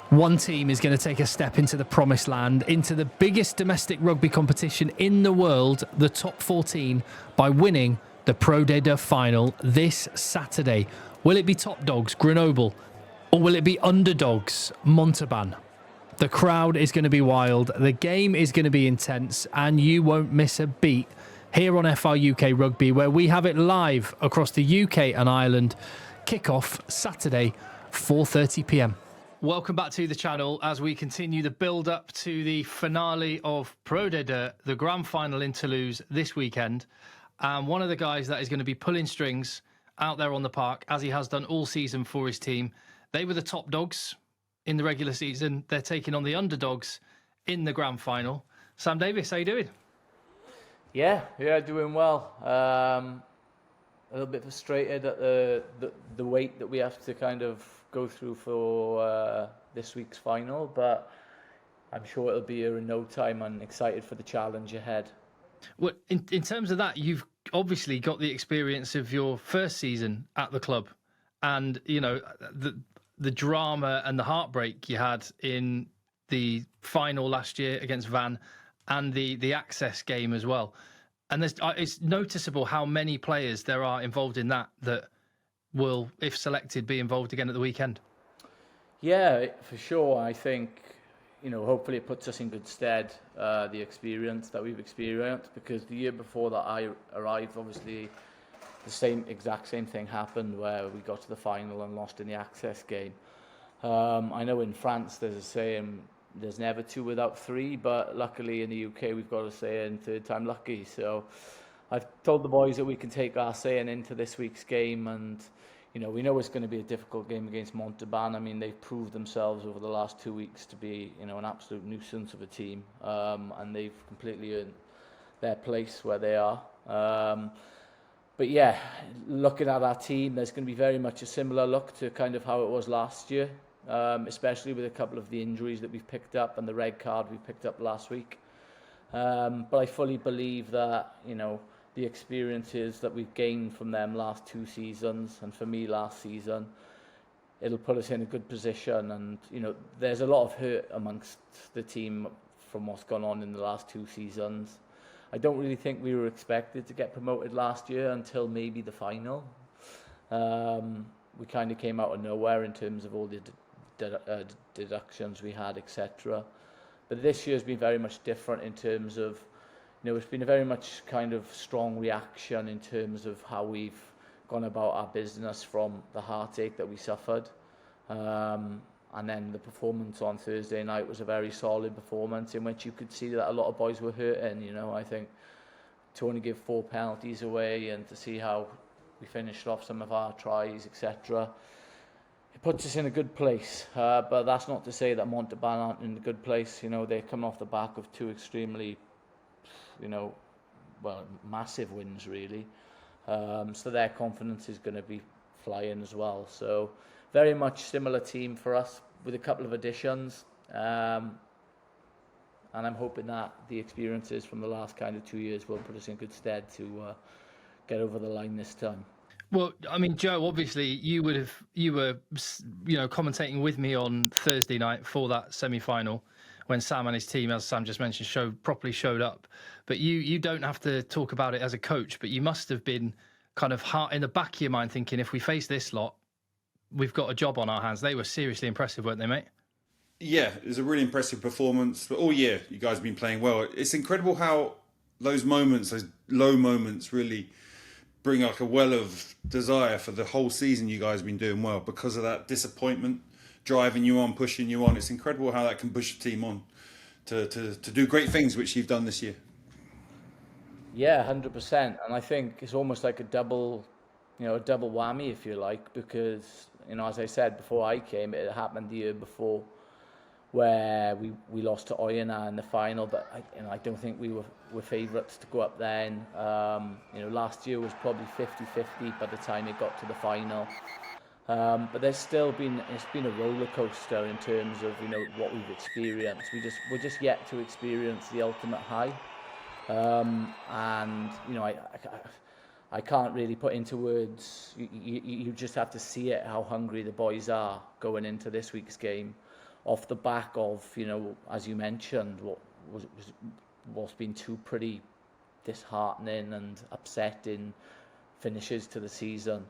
One team is going to take a step into the promised land, into the biggest domestic rugby competition in the world, the top 14, by winning the Pro D2 final this Saturday. Will it be top dogs, Grenoble, or will it be underdogs, Montauban? The crowd is going to be wild, the game is going to be intense, and you won't miss a beat here on FR UK Rugby, where we have it live across the UK and Ireland. Kick-off Saturday, 4:30 p.m. Welcome back to the channel as we continue the build-up to the finale of Pro D2, the grand final in Toulouse this weekend. And one of the guys that is going to be pulling strings out there on the park, as he has done all season for his team. They were the top dogs in the regular season. They're taking on the underdogs in the grand final. Sam Davies, how you doing? Yeah, doing well. A little bit frustrated at the wait that we have to kind of go through for this week's final, but I'm sure it'll be here in no time, and excited for the challenge ahead. Well, in terms of that, you've obviously got the experience of your first season at the club, and you know the drama and the heartbreak you had in the final last year against Van, and the access game as well. And it's noticeable how many players there are involved in that will, if selected, be involved again at the weekend. Yeah, for sure. I think, hopefully it puts us in good stead, the experience that we've experienced, because the year before that I arrived, obviously the exact same thing happened, where we got to the final and lost in the access game. I know in France there's a saying, there's never two without three, but luckily in the UK we've got a saying, third time lucky. So I've told the boys that we can take our saying into this week's game, and we know it's going to be a difficult game against Montauban. I mean, they've proved themselves over the last 2 weeks to be an absolute nuisance of a team, and they've completely earned their place where they are. But yeah, looking at our team, there's going to be very much a similar look to kind of how it was last year. Especially with a couple of the injuries that we've picked up and the red card we picked up last week. But I fully believe that, the experiences that we've gained from them last 2 seasons, and for me last season, it'll put us in a good position. And, there's a lot of hurt amongst the team from what's gone on in the last 2 seasons. I don't really think we were expected to get promoted last year until maybe the final. We kind of came out of nowhere in terms of all the deductions we had, etc. But this year's been very much different in terms of, it's been a very much kind of strong reaction in terms of how we've gone about our business from the heartache that we suffered. And then the performance on Thursday night was a very solid performance in which you could see that a lot of boys were hurting. I think to only give 4 penalties away and to see how we finished off some of our tries, etc. It puts us in a good place, but that's not to say that Montauban aren't in a good place. They're coming off the back of 2 extremely, massive wins, really. So their confidence is going to be flying as well. So very much similar team for us with a couple of additions. And I'm hoping that the experiences from the last kind of 2 years will put us in good stead to get over the line this time. Well, I mean, Joe, obviously you were commentating with me on Thursday night for that semi-final when Sam and his team, as Sam just mentioned, properly showed up. But you don't have to talk about it as a coach, but you must have been kind of in the back of your mind thinking, if we face this lot, we've got a job on our hands. They were seriously impressive, weren't they, mate? Yeah, it was a really impressive performance. But all year, you guys have been playing well. It's incredible how those low moments really bring like a well of desire for the whole season. You guys have been doing well because of that disappointment driving you on, pushing you on. It's incredible how that can push a team on to do great things, which you've done this year. Yeah, 100%. And I think it's almost like a double whammy, if you like, because, as I said before I came, it happened the year before where we lost to Oyonnax in the final, but I don't think we were favourites to go up then. Last year was probably 50-50 by the time it got to the final. But it's been a roller coaster in terms of what we've experienced. We're just yet to experience the ultimate high, and I can't really put into words. You just have to see it, how hungry the boys are going into this week's game. off the back of, as you mentioned, what's been two pretty disheartening and upsetting finishes to the season.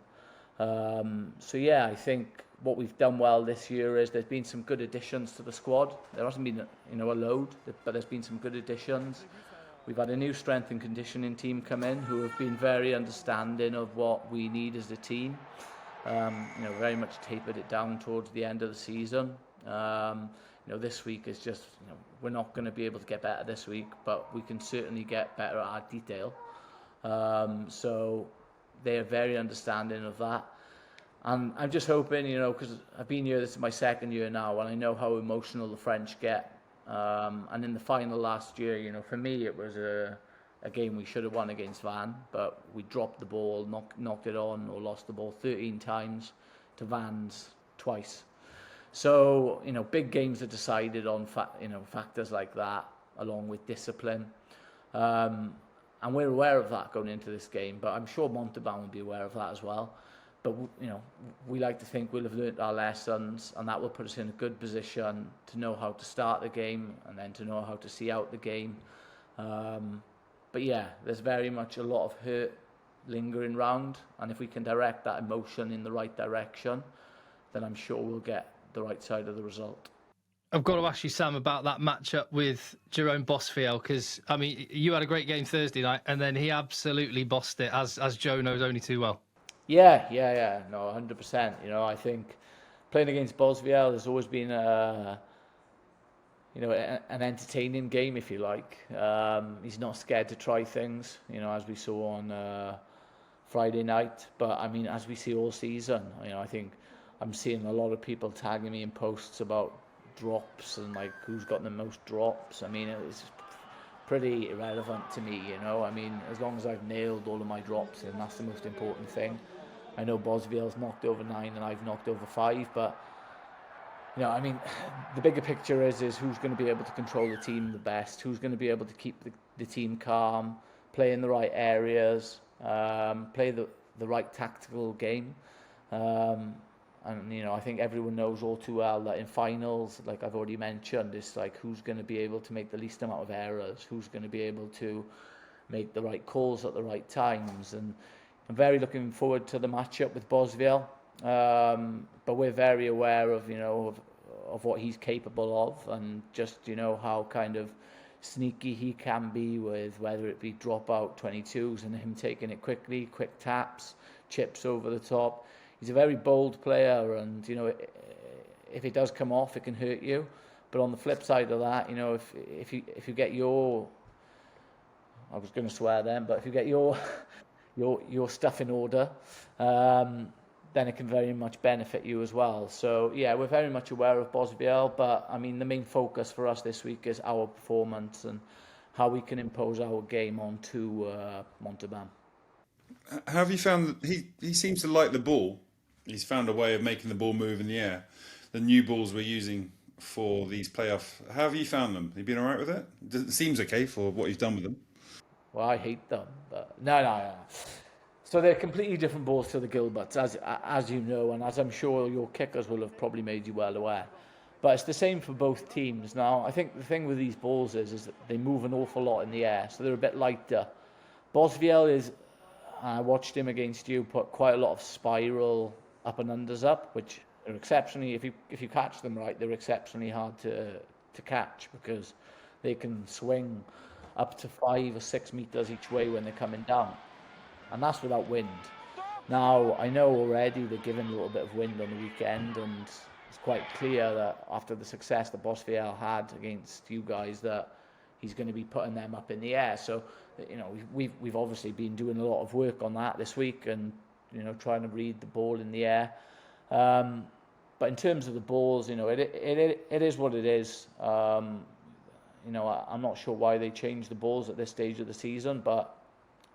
So yeah, I think what we've done well this year is there's been some good additions to the squad. There hasn't been a load, but there's been some good additions. We've had a new strength and conditioning team come in who have been very understanding of what we need as a team. Very much tapered it down towards the end of the season. This week is just, we're not going to be able to get better this week, but we can certainly get better at our detail. So they're very understanding of that. And I'm just hoping, because I've been here, this is my second year now, and I know how emotional the French get. And in the final last year, for me, it was a game we should have won against Van, but we dropped the ball, knocked it on, or lost the ball 13 times to Van's twice. So, big games are decided on factors like that, along with discipline. And we're aware of that going into this game, but I'm sure Montauban will be aware of that as well. But, we like to think we'll have learnt our lessons, and that will put us in a good position to know how to start the game and then to know how to see out the game. But yeah, there's very much a lot of hurt lingering round, and if we can direct that emotion in the right direction, then I'm sure we'll get the right side of the result. I've got to ask you, Sam, about that matchup with Jerome Bosfield, because, you had a great game Thursday night, and then he absolutely bossed it, as Joe knows only too well. Yeah. No, 100%. I think playing against Bosfield has always been an entertaining game, if you like. He's not scared to try things, as we saw on Friday night. But, as we see all season, I think I'm seeing a lot of people tagging me in posts about drops and, who's got the most drops. It's pretty irrelevant to me, as long as I've nailed all of my drops, and that's the most important thing. I know Bosfield's knocked over 9 and I've knocked over 5, but the bigger picture is who's going to be able to control the team the best, who's going to be able to keep the team calm, play in the right areas, play the right tactical game. And I think everyone knows all too well that in finals, like I've already mentioned, it's who's going to be able to make the least amount of errors, who's going to be able to make the right calls at the right times. And I'm very looking forward to the matchup with Bosfield, but we're very aware of of what he's capable of, and just how kind of sneaky he can be with whether it be drop out 22s and him taking it quickly, quick taps, chips over the top. He's a very bold player, and if it does come off, it can hurt you. But on the flip side of that, if you get your, I was going to swear then, but if you get your stuff in order, then it can very much benefit you as well. So yeah, we're very much aware of Bosfield, but the main focus for us this week is our performance and how we can impose our game onto Montauban. How have you found that he seems to like the ball? He's found a way of making the ball move in the air. The new balls we're using for these playoff, how have you found them? Have you been all right with it? It seems okay for what you've done with them. Well, I hate them, but no. So they're completely different balls to the Gilberts, as you know, and as I'm sure your kickers will have probably made you well aware. But it's the same for both teams. Now, I think the thing with these balls is that they move an awful lot in the air, so they're a bit lighter. Bosfield is, I watched him against you, put quite a lot of spiral up and unders up, which are exceptionally, if you catch them right, they're exceptionally hard to catch, because they can swing up to 5 or 6 meters each way when they're coming down, and that's without wind. Now, I know already they're given a little bit of wind on the weekend, and it's quite clear that after the success that Bosfield had against you guys, that he's going to be putting them up in the air. So, we've obviously been doing a lot of work on that this week, and trying to read the ball in the air. But in terms of the balls, it is what it is. I'm not sure why they changed the balls at this stage of the season, but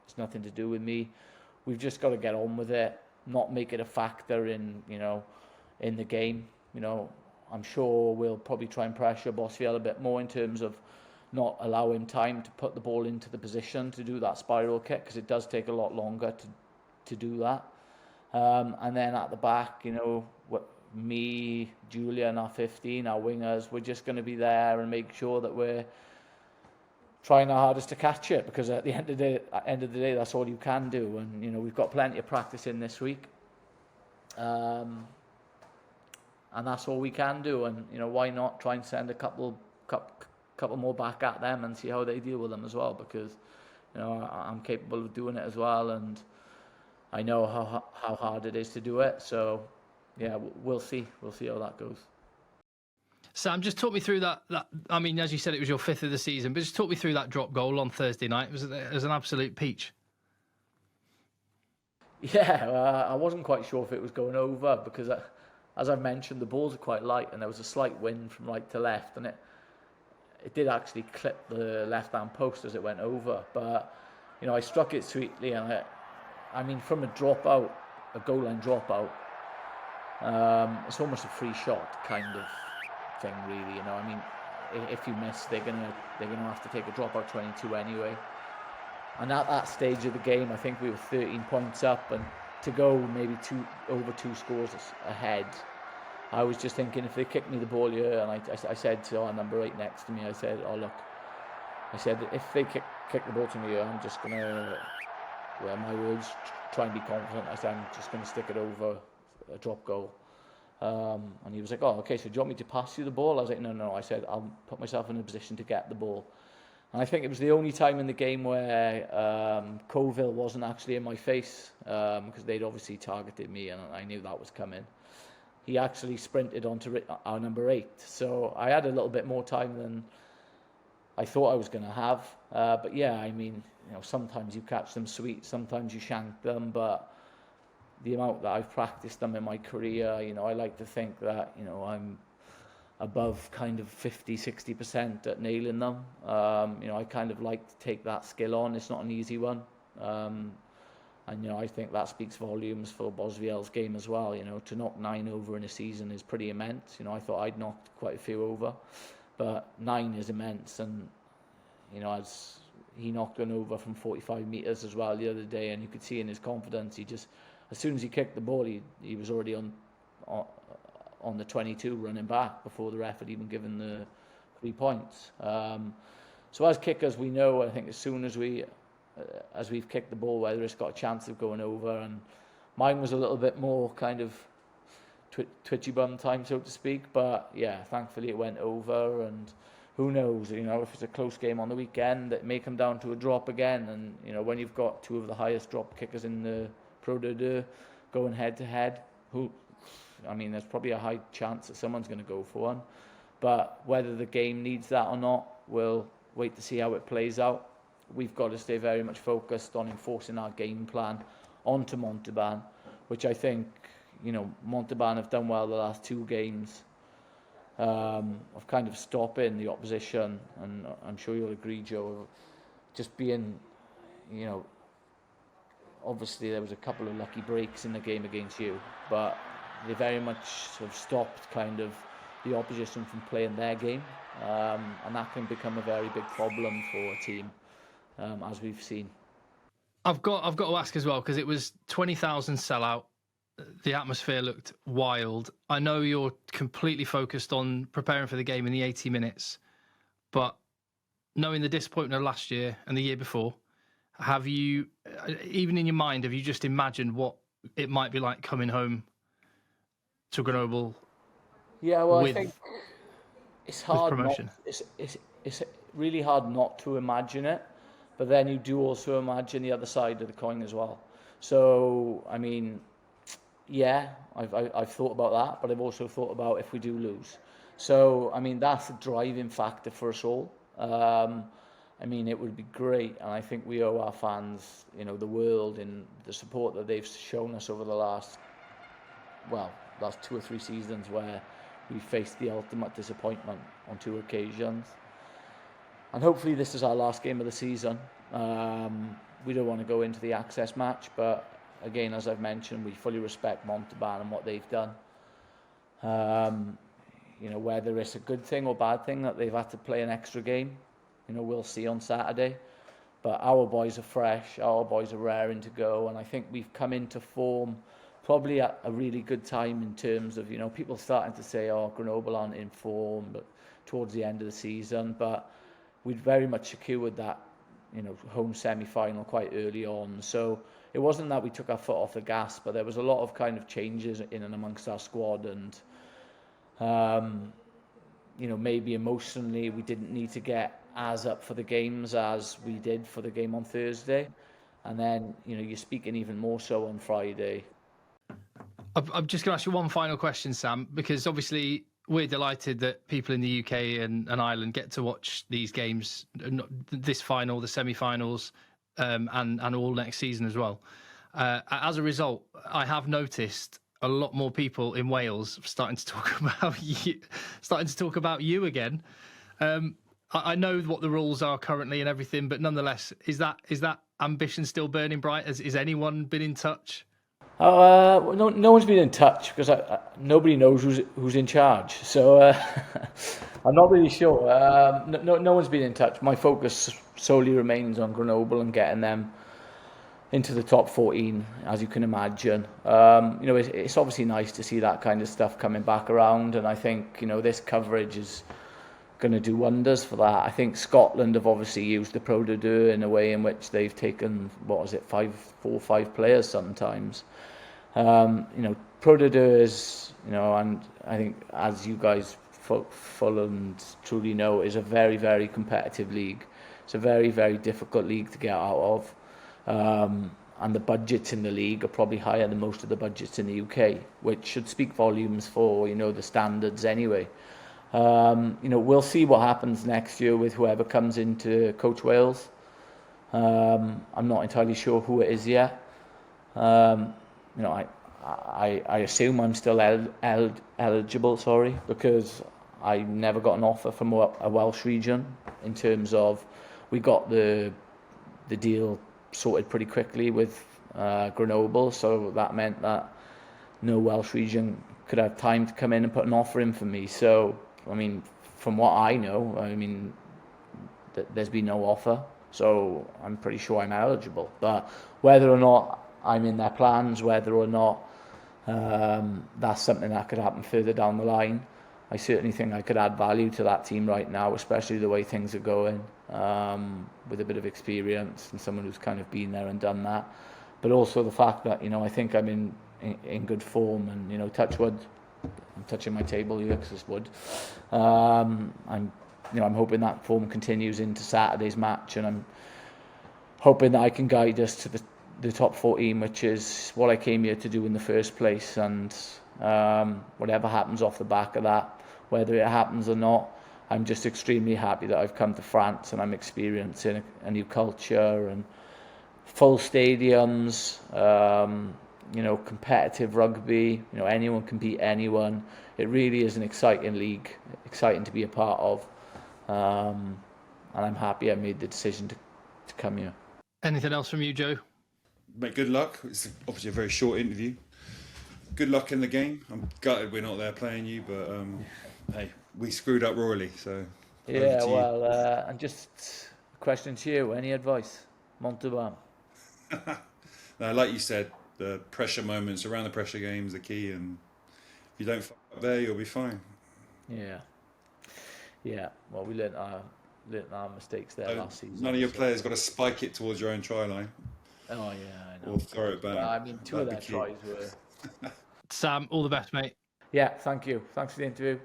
it's nothing to do with me. We've just got to get on with it, not make it a factor in the game. I'm sure we'll probably try and pressure Bosfield a bit more in terms of not allow him time to put the ball into the position to do that spiral kick, because it does take a lot longer to do that. And then at the back, me, Julian, our 15, our wingers, we're just going to be there and make sure that we're trying our hardest to catch it, because at the end of the day, that's all you can do. And, you know, we've got plenty of practice in this week. And that's all we can do. And, you know, why not try and send a couple more back at them and see how they deal with them as well, because, you know, I'm capable of doing it as well, and I know how hard it is to do it. So, yeah, we'll see. We'll see how that goes. Sam, just talk me through that. I mean, as you said, it was your 5th of the season, but just talk me through that drop goal on Thursday night. It was an absolute peach. Yeah, I wasn't quite sure if it was going over, because as I mentioned, the balls are quite light and there was a slight wind from right to left, and it did actually clip the left-hand post as it went over. But, you know, I struck it sweetly, and I mean, from a dropout, a goal line dropout, it's almost a free shot kind of thing, really. You know, I mean, if you miss, they're gonna have to take a dropout 22 anyway. And at that stage of the game, I think we were 13 points up, and to go maybe over 2 scores ahead, I was just thinking, if they kick me the ball here, and I said to our number 8 next to me, I said, oh look, I said, if they kick the ball to me here, I'm just gonna, well, my words, try and be confident. I said, I'm just gonna stick it over a drop goal. And he was like, oh, okay, so do you want me to pass you the ball? I was like, no. I said, I'll put myself in a position to get the ball. And I think it was the only time in the game where Colville wasn't actually in my face, because they'd obviously targeted me, and I knew that was coming. He actually sprinted onto our number 8. So I had a little bit more time than I thought I was going to have. But yeah, I mean, you know, sometimes you catch them sweet, sometimes you shank them, but the amount that I've practiced them in my career, you know, I like to think that, you know, I'm above kind of 50-60% at nailing them. You know, I kind of like to take that skill on. It's not an easy one. And, you know, I think that speaks volumes for Bosfield's game as well. You know, to knock 9 over in a season is pretty immense. You know, I thought I'd knocked quite a few over, but 9 is immense. And, you know, as he knocked one over from 45 metres as well the other day, and you could see in his confidence, he just, as soon as he kicked the ball, he was already on the 22 running back before the ref had even given the 3 points. So as kickers, we know, I think, as soon as we've kicked the ball, whether it's got a chance of going over. And mine was a little bit more kind of twitchy bum time, so to speak. But yeah, thankfully it went over, and who knows, you know, if it's a close game on the weekend, it may come down to a drop again. And, you know, when you've got 2 of the highest drop kickers in the Pro D2 going head to head, I mean, there's probably a high chance that someone's going to go for one. But whether the game needs that or not, we'll wait to see how it plays out. We've got to stay very much focused on enforcing our game plan onto Montauban, which I think, you know, Montauban have done well the last 2 games of kind of stopping the opposition. And I'm sure you'll agree, Joe, just being, you know, obviously there was a couple of lucky breaks in the game against you, but they very much sort of stopped kind of the opposition from playing their game, and that can become a very big problem for a team, as we've seen. I've got to ask as well, because it was 20,000 sellout. The atmosphere looked wild. I know you're completely focused on preparing for the game in the 80 minutes, but knowing the disappointment of last year and the year before, have you, even in your mind, have you just imagined what it might be like coming home to Grenoble? Yeah, well, I think it's hard promotion. It's really hard not to imagine it, but then you do also imagine the other side of the coin as well. So, I mean, yeah, I've thought about that, but I've also thought about if we do lose. So, I mean, that's a driving factor for us all. I mean, it would be great, and I think we owe our fans, you know, the world, in the support that they've shown us over the last 2 or 3 seasons, where we faced the ultimate disappointment on 2 occasions. And hopefully this is our last game of the season. We don't want to go into the access match, but again, as I've mentioned, we fully respect Montauban and what they've done. You know, whether it's a good thing or bad thing that they've had to play an extra game, you know, we'll see on Saturday. But our boys are fresh, our boys are raring to go, and I think we've come into form probably at a really good time in terms of, people starting to say, oh, Grenoble aren't in form, but towards the end of the season. But we'd very much secured that, home semi-final quite early on. So it wasn't that we took our foot off the gas, but there was a lot of kind of changes in and amongst our squad. And, maybe emotionally we didn't need to get as up for the games as we did for the game on Thursday. And then, you're speaking even more so on Friday. I'm just going to ask you one final question, Sam, because obviously we're delighted that people in the UK and Ireland get to watch these games, this final, the semi-finals, and all next season as well. As a result, I have noticed a lot more people in Wales starting to talk about you again. I know what the rules are currently and everything, but nonetheless, is that ambition still burning bright? Has anyone been in touch? No one's been in touch because nobody knows who's in charge. So I'm not really sure. No one's been in touch. My focus solely remains on Grenoble and getting them into the top 14, as you can imagine. It's obviously nice to see that kind of stuff coming back around, and I think this coverage is going to do wonders for that. I think Scotland have obviously used the Pro de Deux in a way in which they've taken 4 or 5 players sometimes. Pro de Deux is, and I think as you guys full and truly know, is a very, very competitive league. It's a very, very difficult league to get out of. And the budgets in the league are probably higher than most of the budgets in the UK, which should speak volumes for, the standards anyway. We'll see what happens next year with whoever comes into coach Wales. I'm not entirely sure who it is yet. I assume I'm still eligible, because I never got an offer from a Welsh region. In terms of, we got the deal sorted pretty quickly with Grenoble, so that meant that no Welsh region could have time to come in and put an offer in for me. So, from what I know, there's been no offer, so I'm pretty sure I'm eligible. But whether or not I'm in their plans, whether or not that's something that could happen further down the line, I certainly think I could add value to that team right now, especially the way things are going, with a bit of experience and someone who's kind of been there and done that. But also the fact that, I think I'm in good form, and, touch wood, I'm touching my table here because it's wood. I'm hoping that form continues into Saturday's match, and I'm hoping that I can guide us to the top 14, which is what I came here to do in the first place. And whatever happens off the back of that, whether it happens or not, I'm just extremely happy that I've come to France and I'm experiencing a new culture and full stadiums, competitive rugby. Anyone can beat anyone. It really is an exciting league, exciting to be a part of. And I'm happy I made the decision to come here. Anything else from you, Joe? Mate, good luck. It's obviously a very short interview. Good luck in the game. I'm gutted we're not there playing you, but hey, we screwed up royally, so... Yeah, well, and just a question to you. Any advice? Montauban? No, like you said, the pressure moments around the pressure games are key, and if you don't fuck up there, you'll be fine. Yeah. Well, we learnt our mistakes there last season. None of your players got to spike it towards your own try line. Oh yeah, I know. Or throw it back. Two of their tries were. Sam, all the best, mate. Yeah, thank you. Thanks for the interview.